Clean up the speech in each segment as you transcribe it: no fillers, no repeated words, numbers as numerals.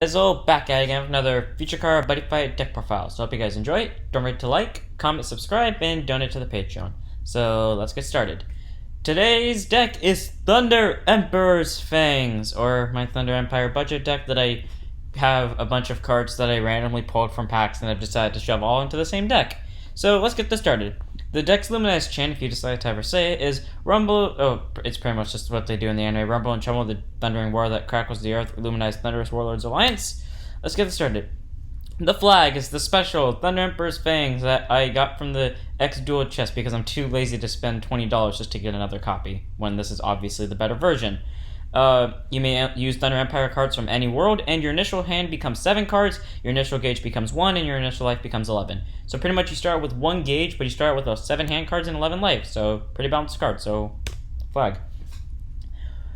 Izzo, back at it again with another Future Car Buddy Fight deck profile. So hope you guys enjoy it. Don't forget to like, comment, subscribe, and donate to the Patreon. So let's get started. Today's deck is Thunder Emperor's Fangs, or my Thunder Empire budget deck that I have a bunch of cards that I randomly pulled from packs and I've decided to shove all into the same deck. So let's get this started. The deck's Luminized chant, if you decide to ever say it, is Rumble. Oh, it's pretty much just what they do in the anime. Rumble and Tremble, the thundering war that crackles the earth. Luminized Thunderous Warlords Alliance. Let's get this started. The flag is the special Thunder Emperor's Fangs that I got from the Duel chest because I'm too lazy to spend $20 just to get another copy, when this is obviously the better version. You may use Thunder Empire cards from any world, and your initial hand becomes 7 cards, your initial gauge becomes 1, and your initial life becomes 11. So pretty much you start with 1 gauge, but you start with 7 hand cards and 11 life, so pretty balanced card, so flag.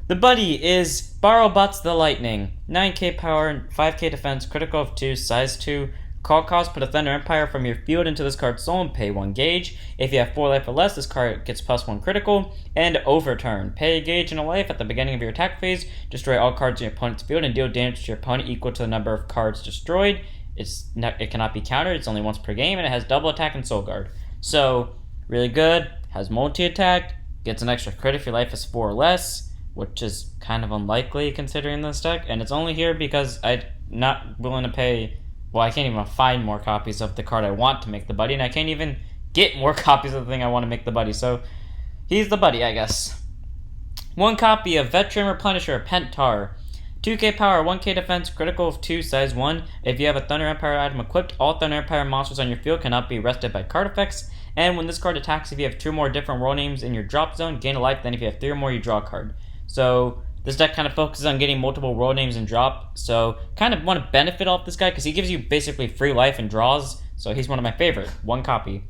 The buddy is Barlbatzz the Lighting, 9k power, 5k defense, critical of 2, size 2, call cost, put a Thunder Empire from your field into this card's soul and pay 1 gauge. If you have 4 life or less, this card gets +1 critical. And Overturn. Pay a gauge and a life at the beginning of your attack phase, destroy all cards in your opponent's field, and deal damage to your opponent equal to the number of cards destroyed. It cannot be countered, it's only once per game, and it has double attack and soul guard. So, really good, has multi-attack, gets an extra crit if your life is 4 or less, which is kind of unlikely considering this deck, and it's only here because I'm not willing to pay. Well, I can't even find more copies of the card I want to make the buddy, and I can't even get more copies of the thing I want to make the buddy, so he's the buddy, I guess. 1 copy of Veteran Replenisher, Pentar. 2k power, 1k defense, critical of 2, size 1. If you have a Thunder Empire item equipped, all Thunder Empire monsters on your field cannot be arrested by card effects, and when this card attacks, if you have 2 more different role names in your drop zone, gain a life, then if you have 3 or more, you draw a card. So this deck kind of focuses on getting multiple world names and drop, so kind of want to benefit off this guy because he gives you basically free life and draws, so he's one of my favorite. 1 copy.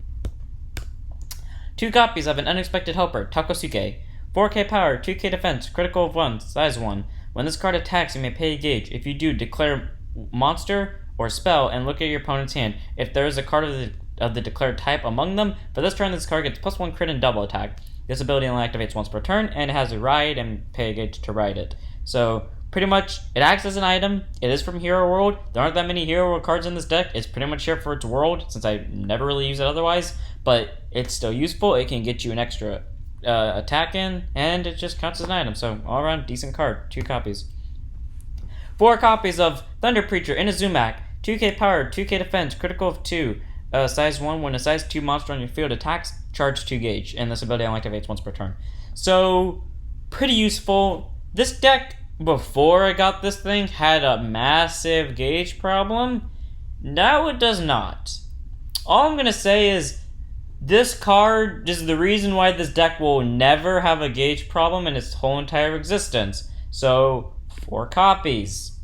2 copies of an Unexpected Helper, Takosuke. 4k power, 2k defense, critical of 1, size 1. When this card attacks, you may pay a gauge. If you do, declare monster or spell and look at your opponent's hand. If there is a card of the declared type among them, for this turn this card gets +1 crit and double attack. This ability only activates once per turn, and it has a ride and pay a gauge to ride it. So, pretty much, it acts as an item. It is from Hero World. There aren't that many Hero World cards in this deck. It's pretty much here for its world, since I never really use it otherwise. But it's still useful. It can get you an extra attack in, and it just counts as an item. So, all around, decent card. 2 copies. 4 copies of Thunder Preacher, Inazumack. 2k power, 2k defense, critical of 2. Size 1, when a size 2 monster on your field attacks, charge 2 gauge, and this ability only activates once per turn. So, pretty useful. This deck, before I got this thing, had a massive gauge problem. Now it does not. All I'm going to say is, this card is the reason why this deck will never have a gauge problem in its whole entire existence. So, 4 copies.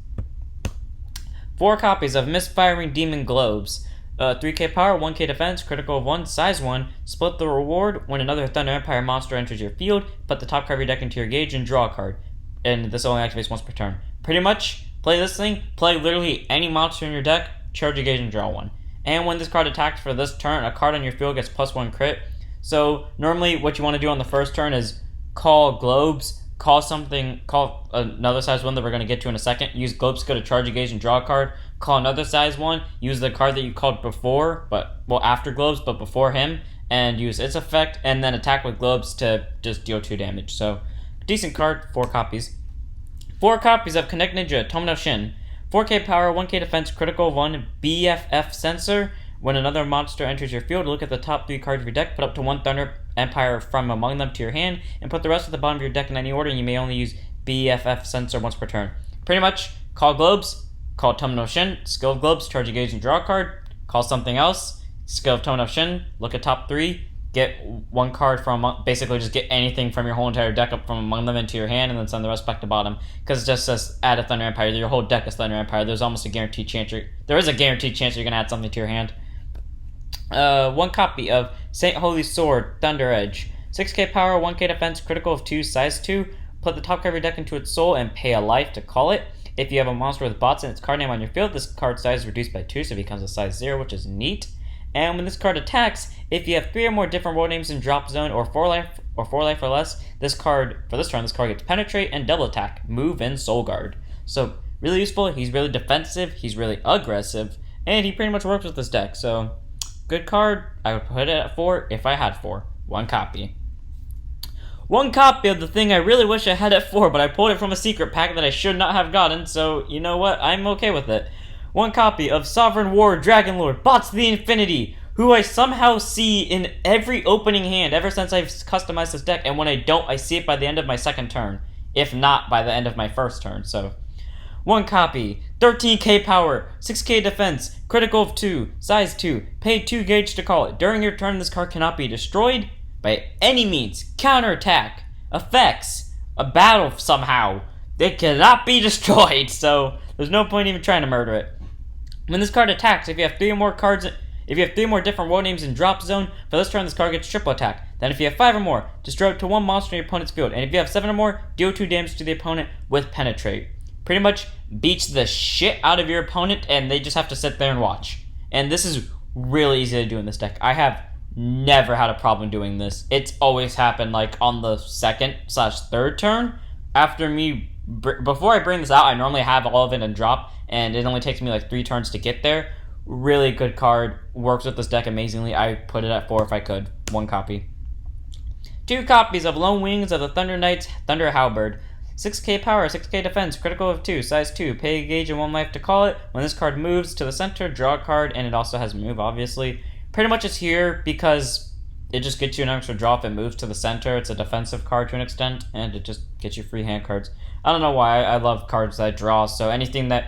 4 copies of Misfiring Demon Globes. 3k power, 1k defense, critical of 1, size 1. Split the reward. When another Thunder Empire monster enters your field, put the top card of your deck into your gauge and draw a card. And this only activates once per turn. Pretty much, play this thing, play literally any monster in your deck, charge a gauge and draw 1. And when this card attacks for this turn, a card on your field gets +1 crit. So, normally what you want to do on the first turn is call globes, call another size 1 that we're going to get to in a second, use globes to go to charge a gauge and draw a card, call another size 1, use the card that you called before, after globes, but before him, and use its effect, and then attack with globes to just deal 2 damage. So, decent card, 4 copies. 4 copies of Connect Ninja, Tomonoshin. 4k power, 1k defense, critical of 1, BFF sensor. When another monster enters your field, look at the top 3 cards of your deck, put up to 1 Thunder Empire from among them to your hand, and put the rest at the bottom of your deck in any order, and you may only use BFF sensor once per turn. Pretty much, call globes, call Tomonoshin, skill of globes, charge a gauge and draw a card, call something else, skill of Tomonoshin, look at top 3, get 1 card from, basically just get anything from your whole entire deck up from among them into your hand, and then send the rest back to bottom, because it just says add a Thunder Empire. Your whole deck is Thunder Empire. There's almost a guaranteed chance there is a guaranteed chance you're going to add something to your hand. 1 copy of Saint Holy Sword, Thunder Edge. 6k power, 1k defense, critical of 2, size 2. Put the top card of your deck into its soul and pay a life to call it. If you have a monster with Batzz and its card name on your field, this card size is reduced by 2, so it becomes a size 0, which is neat. And when this card attacks, if you have 3 or more different world names in drop zone or 4 life or less, this card gets Penetrate and Double Attack, Move, and Soul Guard. So Really useful, he's really defensive, he's really aggressive, and he pretty much works with this deck, so good card. I would put it at 4 if I had 4. 1 copy. 1 copy of the thing I really wish I had at 4, but I pulled it from a secret pack that I should not have gotten, so you know what, I'm okay with it. 1 copy of Sovereign War Dragonlord, Batzz the Infinity, who I somehow see in every opening hand ever since I've customized this deck, and when I don't, I see it by the end of my second turn, if not by the end of my first turn, so 1 copy, 13k power, 6k defense, critical of 2, size 2, pay 2 gauge to call it. During your turn, this card cannot be destroyed by any means, counterattack, effects, a battle somehow. It cannot be destroyed, so there's no point even trying to murder it. When this card attacks, if you have 3 or more cards, if you have 3 more different world names in drop zone, for this turn this card gets triple attack. Then if you have 5 or more, destroy it to 1 monster in your opponent's field. And if you have 7 or more, deal 2 damage to the opponent with penetrate. Pretty much beats the shit out of your opponent, and they just have to sit there and watch. And this is really easy to do in this deck. I have never had a problem doing this. It's always happened like on the 2nd/3rd turn. After me, before I bring this out, I normally have all of it in drop, and it only takes me like 3 turns to get there. Really good card, works with this deck amazingly. I put it at 4 if I could. 1 copy. 2 copies of Lone Wings of the Thunder Knights, Thunder Halberd. 6k power, 6k defense, critical of 2, size 2, pay a gauge and 1 life to call it. When this card moves to the center, draw a card, and it also has move, obviously. Pretty much it's here because it just gets you an extra draw if it moves to the center. It's a defensive card to an extent, and it just gets you free hand cards. I don't know why, I love cards that draw, so anything that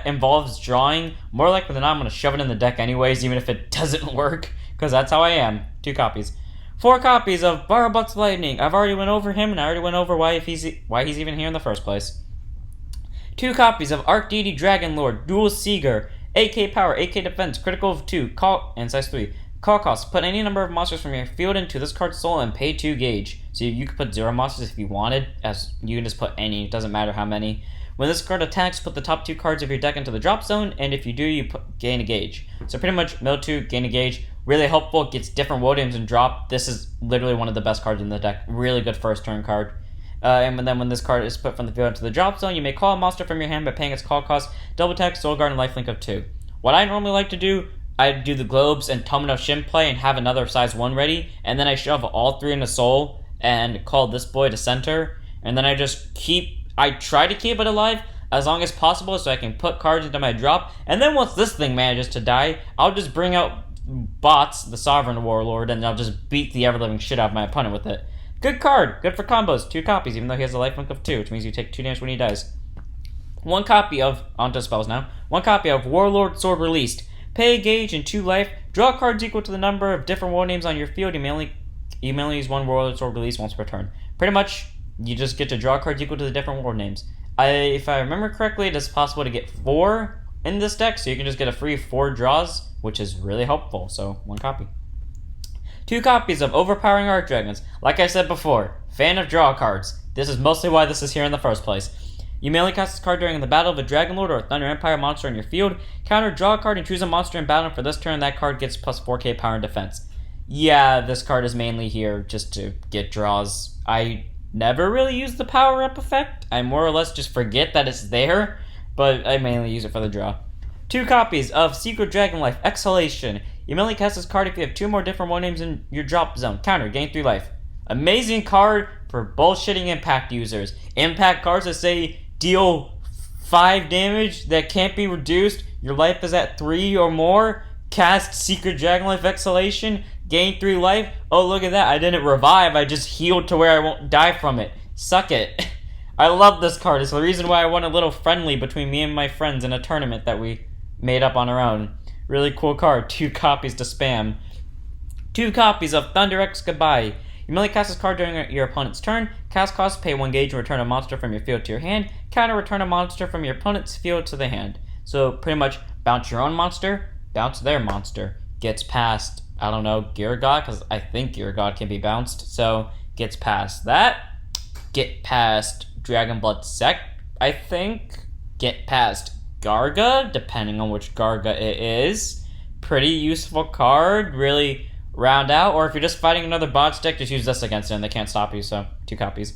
involves drawing, more likely than not, I'm going to shove it in the deck anyways, even if it doesn't work, because that's how I am. 2 copies. 4 copies of Barlbatzz the Lighting. I've already went over him, and I already went over why he's even here in the first place. 2 copies of Deity Dragonlord, Duel Seeger, 8k power, 8k defense, critical of 2, call, and size 3. Call cost, put any number of monsters from your field into this card's soul and pay 2 gauge. So you could put 0 monsters if you wanted, as you can just put any, it doesn't matter how many. When this card attacks, put the top 2 cards of your deck into the drop zone, and if you do, you gain a gauge. So pretty much, mill 2, gain a gauge. Really helpful, gets different world names and drop. This is literally one of the best cards in the deck. Really good first turn card. And then when this card is put from the field into the drop zone, you may call a monster from your hand by paying its call cost, double attack, soul guard, and lifelink of 2. What I normally like to do, I do the globes and Tomonoshin play and have another size 1 ready, and then I shove all 3 into soul and call this boy to center, and then I try to keep it alive as long as possible so I can put cards into my drop, and then once this thing manages to die, I'll just bring out Batzz, the Sovereign Warlord, and I'll just beat the ever-living shit out of my opponent with it. Good card, good for combos, 2 copies, even though he has a lifelink of 2, which means you take 2 damage when he dies. 1 copy of, onto spells now, 1 copy of Warlord Sword Released. Pay a gauge and 2 life, draw cards equal to the number of different world names on your field, you may only use 1 Warlord Sword Release once per turn. Pretty much, you just get to draw cards equal to the different world names. If I remember correctly, it is possible to get 4 in this deck, so you can just get a free 4 draws, which is really helpful, so 1 copy. 2 copies of Overpowering Are Dragons. Like I said before, fan of draw cards. This is mostly why this is here in the first place. You may only cast this card during the battle of a Dragonlord or a Thunder Empire monster in your field. Counter, draw a card, and choose a monster in battle. For this turn, that card gets plus 4k power and defense. Yeah, this card is mainly here just to get draws. I never really use the power-up effect. I more or less just forget that it's there, but I mainly use it for the draw. 2 copies of Secret Dragon Life Exhalation. You may only cast this card if you have 2 more different world names in your drop zone. Counter, gain 3 life. Amazing card for bullshitting impact users. Impact cards that say deal 5 damage that can't be reduced. Your life is at 3 or more. Cast Secret Dragon Life Exhalation. Gain 3 life. Oh, look at that. I didn't revive. I just healed to where I won't die from it. Suck it. I love this card. It's the reason why I won a little friendly between me and my friends in a tournament that we made up on our own. Really cool card. 2 copies to spam. 2 copies of Thunder X Goodbye. You may only cast this card during your opponent's turn. Cast cost, pay 1 gauge and return a monster from your field to your hand. Counter, return a monster from your opponent's field to the hand. So pretty much bounce your own monster, bounce their monster. Gets past, I don't know, Gear God, because I think Gear God can be bounced. So gets past that. Get past Dragon Blood Sect, I think. Get past Garga, depending on which Garga it is. Pretty useful card, really round out. Or if you're just fighting another botch deck, just use this against it and they can't stop you, so 2 copies.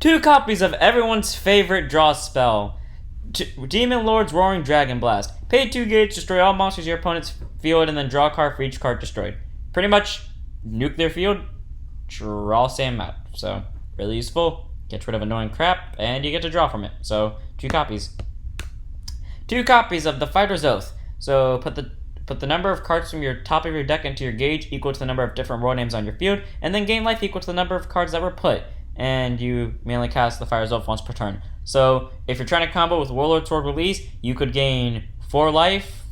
2 copies of everyone's favorite draw spell, Demon Lord's Roaring Dragon Blast. Pay 2 gauge, destroy all monsters in your opponent's field, and then draw a card for each card destroyed. Pretty much nuke their field, draw same amount. So really useful. Gets rid of annoying crap, and you get to draw from it. So 2 copies. 2 copies of the Fighter's Oath. So put the number of cards from your top of your deck into your gauge equal to the number of different role names on your field, and then gain life equal to the number of cards that were put. And you mainly cast the Fire's Oath once per turn. So if you're trying to combo with Warlord Sword Release, you could gain 4 life,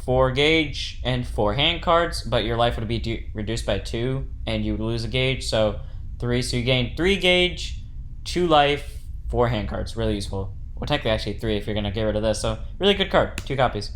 4 gauge, and 4 hand cards, but your life would be reduced by 2, and you would lose a gauge. So 3. So you gain 3 gauge, 2 life, 4 hand cards. Really useful. Well, technically actually 3 if you're going to get rid of this. So really good card. 2 copies.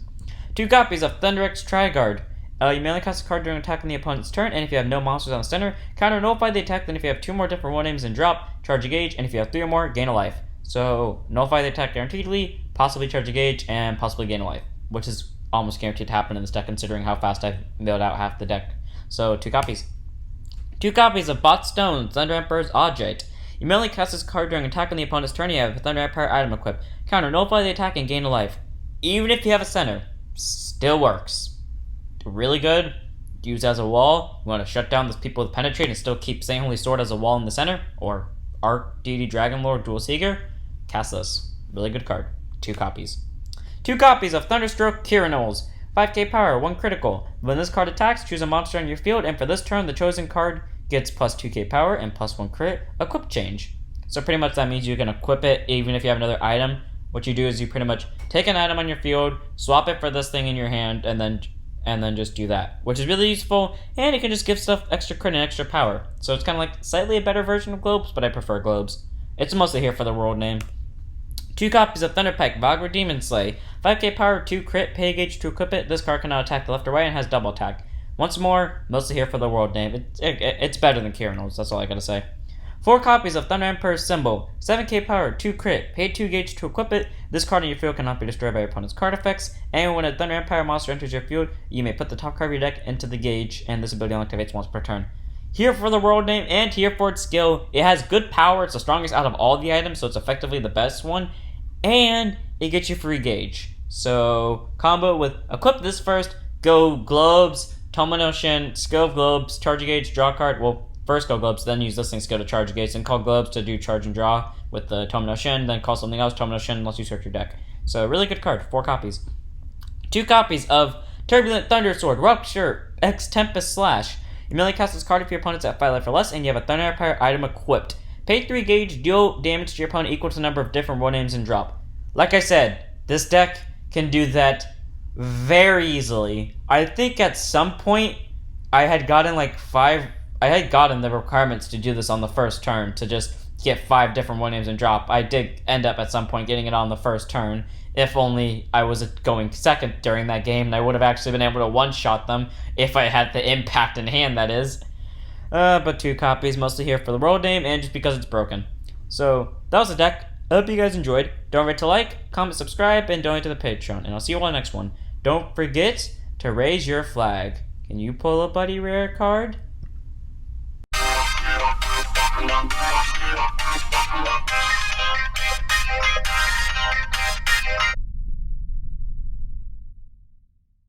2 copies of Thunderex Triguard. You mainly cast a card during attack on the opponent's turn, and if you have no monsters on the center, counter nullify the attack. Then if you have 2 more different role names and drop, charge a gauge, and if you have 3 or more, gain a life. So nullify the attack guaranteedly, possibly charge a gauge, and possibly gain a life, which is almost guaranteed to happen in this deck considering how fast I've milled out half the deck. So 2 copies. 2 copies of Batzz Thunder Emperor's Augite. You mainly cast this card during attack on the opponent's turn. You have a Thunder Empire item equipped. Counter nullify the attack and gain a life. Even if you have a center, still works. Really good. Use as a wall. You want to shut down those people with Penetrate and still keep Saint Holy Sword as a wall in the center, or Arc Deity Dragon Lord Duel Seeker. Cast this. Really good card. 2 copies. 2 copies of Thunderstroke Keranols. 5k power, 1 critical. When this card attacks, choose a monster on your field, and for this turn, the chosen card gets plus 2k power and plus 1 crit. Equip change. So pretty much that means you can equip it even if you have another item. What you do is you pretty much take an item on your field, swap it for this thing in your hand, and then just do that, which is really useful, and it can just give stuff extra crit and extra power. So it's kind of like slightly a better version of Globes, but I prefer Globes. It's mostly here for the world name. 2 copies of Thunder Pike, Vajra Demon Slay. 5k power, 2 crit, pay gauge to equip it. This card cannot attack the left or right and has double attack. Once more, mostly here for the world name. It's better than Keranols, that's all I gotta say. 4 copies of Thunder Emperor's Symbol. 7k power, 2 crit, pay 2 gauge to equip it. This card in your field cannot be destroyed by your opponent's card effects. And when a Thunder Empire monster enters your field, you may put the top card of your deck into the gauge, and this ability only activates once per turn. Here for the world name and here for its skill. It has good power, it's the strongest out of all the items, so it's effectively the best one. And it gets you free gauge. So combo with equip this first, go Globes, Tomonoshin, skill of Globes, charge a gauge, draw a card. Well, first go Globes, then use this thing's skill to charge a gauge, then call Globes to do charge and draw with the Tomonoshin, then call something else, Tomonoshin, unless you search your deck. So really good card, 4 copies. 2 copies of Turbulent Thunder Sword, Rupture, X Tempest Slash. You mainly cast this card if your opponent's at 5 life or less, and you have a Thunder Empire item equipped. Pay 3 gauge, deal damage to your opponent equal to the number of different role names and drop. Like I said, this deck can do that very easily. I think at some point I had gotten the requirements to do this on the first turn, to just get 5 different role names and drop. I did end up at some point getting it on the first turn. If only I was going second during that game, and I would have actually been able to one-shot them if I had the impact in hand, that is. But 2 copies, mostly here for the world name and just because it's broken. So that was the deck. I hope you guys enjoyed. Don't forget to like, comment, subscribe, and donate to the Patreon. And I'll see you all in the next one. Don't forget to raise your flag. Can you pull a buddy rare card?